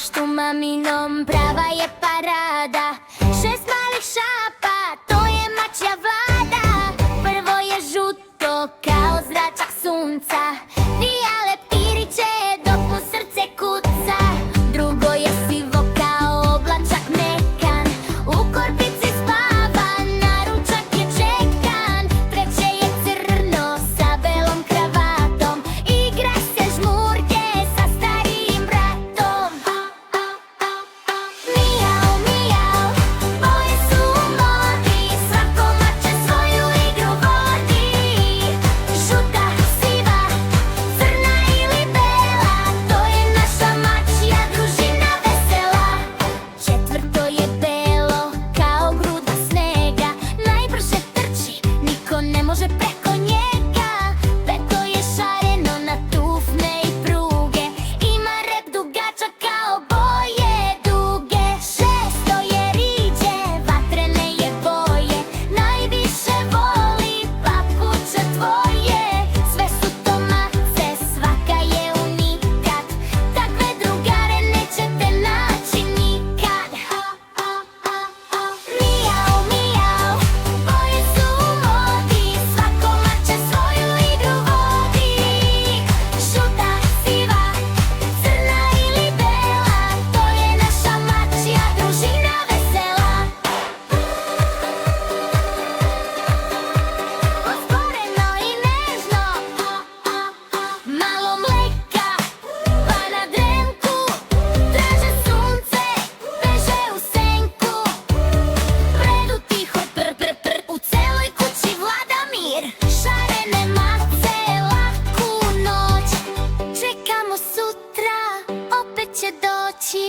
dvorištu maminom prava je parada. 6 malih šapa, to je mačja vlada. Prvo je žuto kao zračak sunca, vija leptiriće dok mu srce kuca. Drugo je sivo kao oblačak mekan, u korpici spava, na ručak je čekan. Treće je crno sa belom kravatom, igra se žmurke sa starijim bratom. Mijau, mijau, boje su u modi, svako mače svoju igru vodi. Žuta, siva, crna ili bela, to je naša mačja družina vesela. Četvrto je belo kao gruda snega, najbrže trči, niko ne može preko njega. Peto je šareno na tufne i pruge, ima rep dugačak kao boje duge. Šesto je riđe, vatrene je boje, najviše voli papuče tvoje. Sve su to mace, svaka je unikat, takve drugare nećete naći nikad. Mijau, mijau, boje su u modi, svako mače svoju igru vodi. Žuta, siva, crna ili bela, to je naša mačja družina vesela. Osporeno i nežno, malo mleka, pa na drenku, traže sunce, beže u senku. Predu tiho pr pr pr, u celoj kući vlada mir. Šarene mace, laku noć, čekamo sutra, opet će doći.